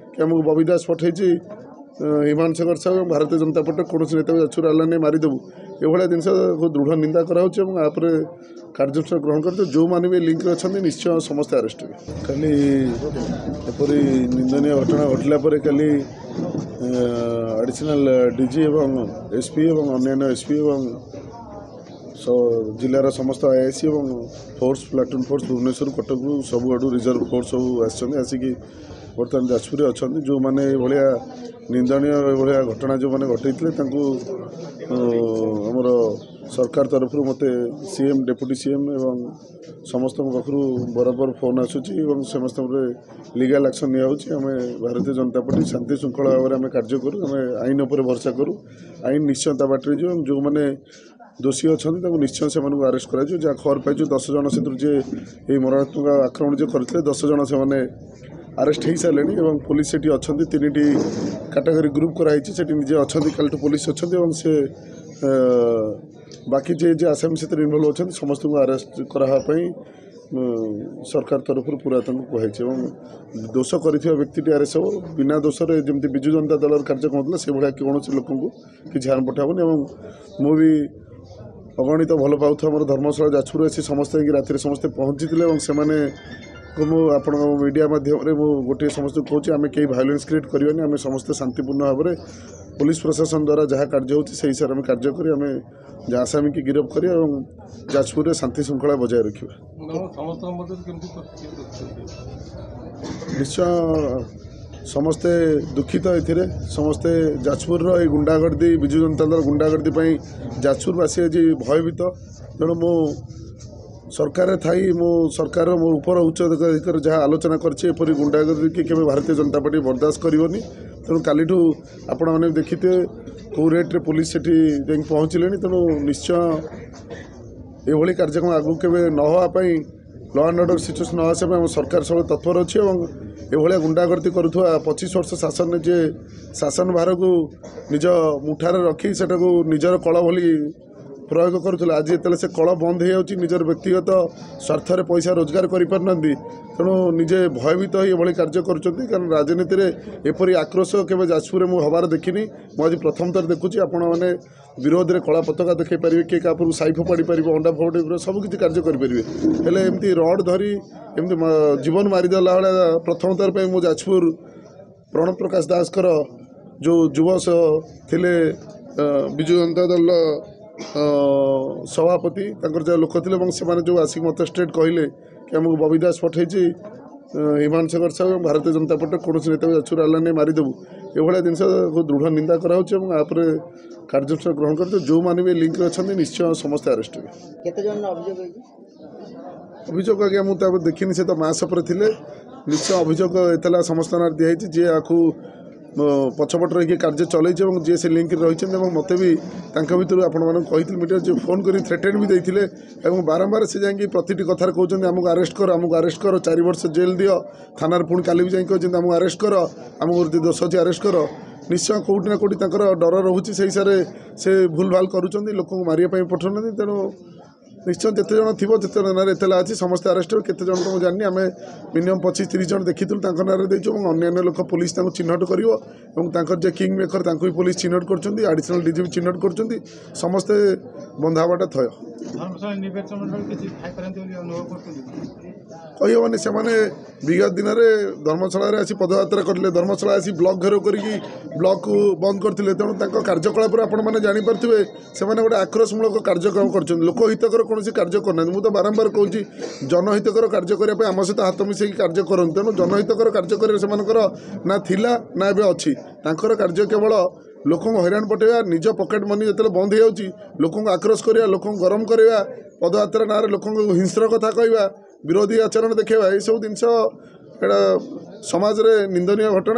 कि आमको बबी दास पठे हिमांशु शेखर साहू भारतीय जनता पार्टी कौन नेता जाचुर आला नहीं मारिदेबू एभलिया जिन दृढ़ निंदा करापर कार्यानुष्ठान ग्रहण कर जो मैंने भी लिंक अच्छा निश्चय समस्त अरेस्ट हे खाली एपरी निंदनीय घटना घटला कल एडिशनल डीजी एवं एसपी एवं अन्य एसपी एवं जिलार समस्त आईआईसी और force platoon force Bhubaneswar Cuttack सब आड़ू रिजर्व फोर्स सब आसिकी बर्तमान जाजपुर अच्छा जो मैंने भाया निंदनीय भाया घटना जो मैंने घटे आमर सरकार तरफ मत सीएम डेप्यूटी सीएम एवं समस्त पाखु बराबर फोन आसूची समस्त लीगल एक्शन निया आम भारतीय जनता पार्टी शांति श्रृंखला भाव में कार्य करूँ आम आईन उपर भरोसा करूँ आईन निश्चय ता बाटर जो जो मैंने दोषी अच्छा निश्चय से अरेस्ट कर जहाँ खबर पाई 10 जन से ये मरणात्मक आक्रमण जो करते 10 जन से अरेस्ट हो सारे और पुलिस से अच्छा 3टी कैटेगरी ग्रुप कराई निजे अच्छा कल पुलिस अच्छा से बाकी जे आसामी से इनवल्व अच्छा समस्त को अरेस्ट कराई सरकार तरफ पूरा कहुई दोष कर व्यक्ति अरेस्ट हो बिना दोष जमी विजु जनता दल कार्यक्रम होता से भाया कौन लोक किसी हार्म पठाबनी मुझे अगणित भल पाऊँ आम धर्मशाला जाजपुर आसी समस्त रात समस्ते पहुँची से आप मीडिया माध्यम गोटे समस्त कहूँ आम कहीं भायोलेंस क्रिएट करवानी आम समस्त शांतिपूर्ण भाव में पुलिस प्रशासन द्वारा जहाँ कार्य होती से हिसाब से कार्य कर आसामी की गिरफ्त कर जाजपुर में शांति श्रृंखला बजाय रखा निश्चय समस्ते दुखित ए समस्ते जाजपुर गुंडागर्दी विजु जनता दल गुंडागर्दी जाजपुरवासी आज भयभीत तेणु मु सरकार थी मो सरकार मो ऊपर उच्च अधिकारी जहाँ आलोचना करपरी गुंडागर्दी कि भारतीय जनता पार्टी बर्दाश्त करनी तेणु काली आपण मैंने देखिए कौ रेट्रे पुलिस से पहुँचले तेणु निश्चय ये कार्यक्रम आगू के न होगापाई लॉ एंड ऑर्डर सिचुएशन न आसापी आम सरकार सब तत्पर अच्छे और ये गुंडागर्दी करुवा 25 वर्ष शासन जे शासन भार को निज मुठार रखी से निजर कल भली प्रयोग करुला आज जो से कल बंद हो निजर व्यक्तिगत स्वार्थ पैसा रोजगार करें तेणु निजे भयभीत ये कार्य कारण राजनीति में एपरी आक्रोश केवल जाजपुर में हबार देखनी मुझे प्रथम थर देखुची आपण मैंने विरोध में कला पताका देखी पारे किए क्या साई फोपाड़ी पारे अंडा फोपाड़ी सबकि कार्य करेंगे हेले एमती रड धरी एमती जीवन मारिदेला भाया प्रथम थर पर मो जाजपुर प्रणव प्रकाश दास जो युव थिले विजु जनता दल सभापति जहाँ लोक थे से जो आसिक मत स्ट्रेट कहले कि आमको बबी दास पठे हिमांशु शेखर साहू भारतीय जनता पार्टी कौन नेता जाचुर आला नहीं मारिदेबू एभलिया जिन दृढ़ निंदा करापर कार्यानुष्ठान ग्रहण कर जो मैंने भी लिंक अच्छा निश्चय समस्त अरेस्ट हे अभियोग आज्ञा मुझे देखनी से तो मासपर थे निश्चय अभियोग एतला समस्त नार दिखाई जी आपको पछपट रही कार्य चलई जी से लिंक रही मत भी भर आपड़ी मीडिया जो फोन कर थ्रेटेन भी देते बारंबार से जाकि प्रति कथार कहते आमको अरेस्ट कर 4 वर्ष जेल दियो थाना पुणी काली भी जाकि कहते आमको अरेस्ट कर आमको दोष अच्छी अरेस्ट कर निश्चय कौटी ना कौटी डर रोचे से हिसाब से भूल भाल करुँच लोक मारे पठाऊना तेणु निश्चय जिते जन थी जिते ना एतला अच्छी समस्त अरेस्ट हो केते जन तो मुझे जानी आम मिनिमम 25-30 जन देखी ना देचु अन्य लोक पुलिस चिन्हट कर किंग मेकर भी पुलिस चिन्हट कर एडिशनल डीजी भी चिन्हट कर समस्ते बंधावाटा थय कहबनी से विगत दिन में धर्मशाला आसी पदयात्रा करते धर्मशाला आसी ब्लॉक घेराव कर ब्लॉक को बंद करते तेणु कार्यकलाप आपण मैंने जापे से गोटे आक्रोशमूलक कार्यक्रम कर लोकहितकर कौन कार्य करना मुझे बारंबार कहूँ जनहितकर कार्य करने आम सहित हाथ मिसेक कार्य करूँ तेणु जनहितकर कार्य कर ना थिला ना एवं अच्छी कार्य केवल लोक हैरान पटेवा निज पकेट मनी जो बंद हो लोक आक्रोश करवा लोक गरम करवा पदयात्रा ना लोक हिंस्र कथा कहवा विरोधी आचरण देखा यह सब जिन समाज में निंदनीय घटना।